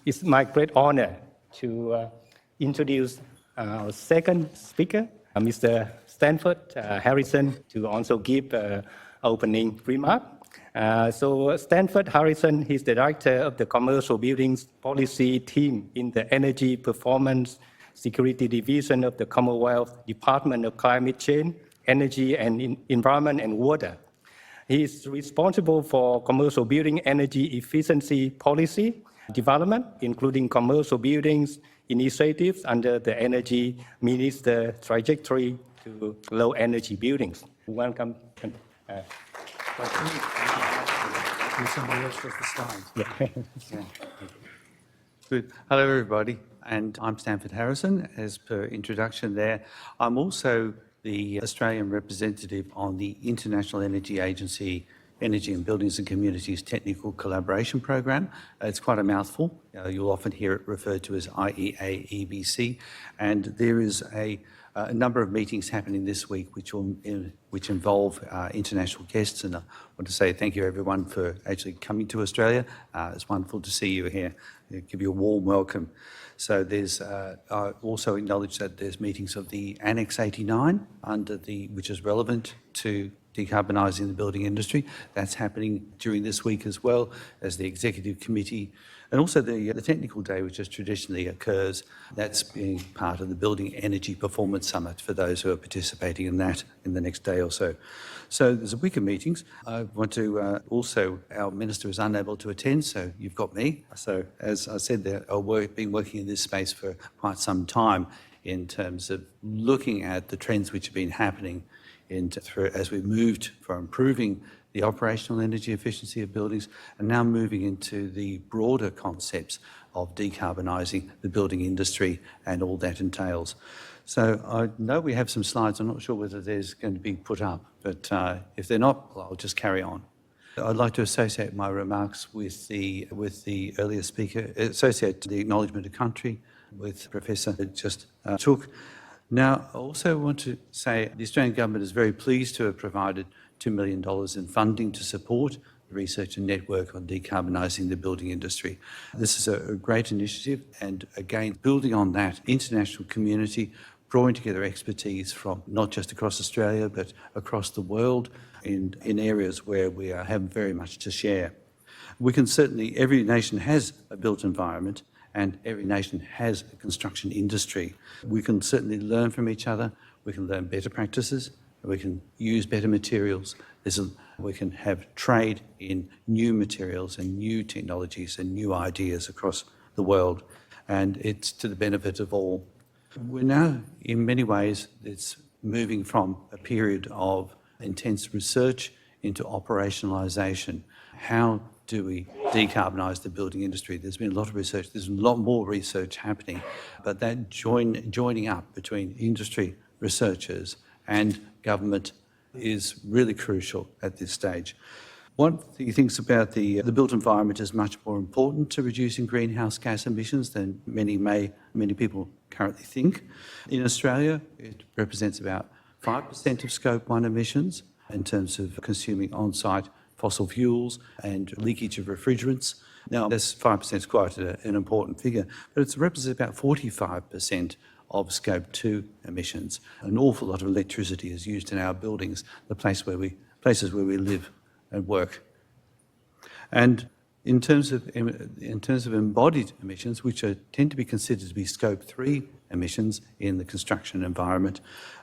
It's my great honor to introduce our second speaker, Mr. Stanford Harrison, to also give opening remark. So Stanford Harrison, he's the director of the Commercial Buildings Policy Team in the Energy Performance Security Division of the Commonwealth Department of Climate Change, Energy and Environment and Water. He is responsible for commercial building energy efficiency policy development, including commercial buildings initiatives under the Energy Minister trajectory to low energy buildings. Welcome. Somebody else does the slides. Yeah. Good. Hello, everybody. And I'm Stanford Harrison, as per introduction there. I'm also the Australian representative on the International Energy Agency Energy and Buildings and Communities Technical Collaboration Program. It's quite a mouthful. You'll often hear it referred to as IEA-EBC. And there is a number of meetings happening this week which involve international guests, and I want to say thank you everyone for actually coming to Australia. It's wonderful to see you here. I'll give you a warm welcome. So there's I also acknowledge that there's meetings of the Annex 89 which is relevant to decarbonising the building industry. That's happening during this week as well as the Executive Committee, and also the Technical Day, which just traditionally occurs. That's being part of the Building Energy Performance Summit for those who are participating in that in the next day or so. So there's a week of meetings. I want to also, our Minister is unable to attend, so you've got me. So as I said, I've been working in this space for quite some time in terms of looking at the trends which have been happening as we moved from improving the operational energy efficiency of buildings and now moving into the broader concepts of decarbonising the building industry and all that entails. So I know we have some slides. I'm not sure whether there's going to be put up, but if they're not, I'll just carry on. I'd like to associate my remarks with the earlier speaker, associate the acknowledgement of country with Professor just took. Now, I also want to say the Australian Government is very pleased to have provided $2 million in funding to support the research and network on decarbonising the building industry. This is a great initiative, and again, building on that international community, drawing together expertise from not just across Australia, but across the world in areas where we have very much to share. We can certainly, every nation has a built environment, and every nation has a construction industry. We can certainly learn from each other, we can learn better practices, we can use better materials, we can have trade in new materials and new technologies and new ideas across the world, and it's to the benefit of all. We're now, in many ways, it's moving from a period of intense research into operationalisation. How do we decarbonise the building industry? There's been a lot of research, there's a lot more research happening, but that joining up between industry, researchers and government is really crucial at this stage. One of the things about the built environment is much more important to reducing greenhouse gas emissions than many people currently think. In Australia, it represents about 5% of Scope 1 emissions in terms of consuming on-site fossil fuels and leakage of refrigerants. Now, this 5% is quite an important figure, but it represents about 45% of Scope 2 emissions. An awful lot of electricity is used in our buildings, the places where we live and work. And in terms of embodied emissions, which tend to be considered to be Scope 3 emissions in the construction environment,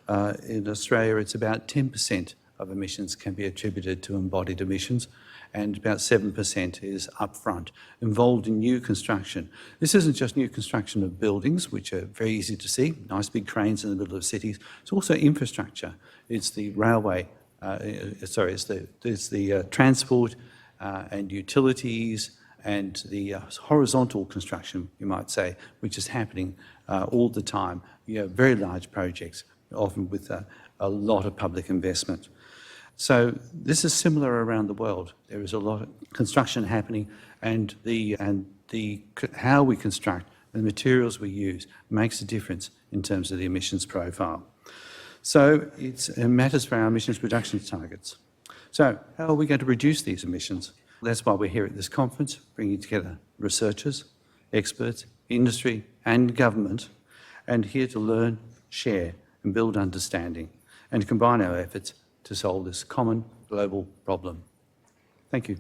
in Australia it's about 10% of emissions can be attributed to embodied emissions, and about 7% is upfront, involved in new construction. This isn't just new construction of buildings, which are very easy to see, nice big cranes in the middle of cities. It's also infrastructure. It's the railway, it's the transport and utilities and the horizontal construction, you might say, which is happening all the time. You have very large projects, often with a lot of public investment. So this is similar around the world. There is a lot of construction happening, and how we construct and the materials we use makes a difference in terms of the emissions profile. So it matters for our emissions reduction targets. So how are we going to reduce these emissions? That's why we're here at this conference, bringing together researchers, experts, industry and government, and here to learn, share and build understanding and combine our efforts to solve this common global problem. Thank you.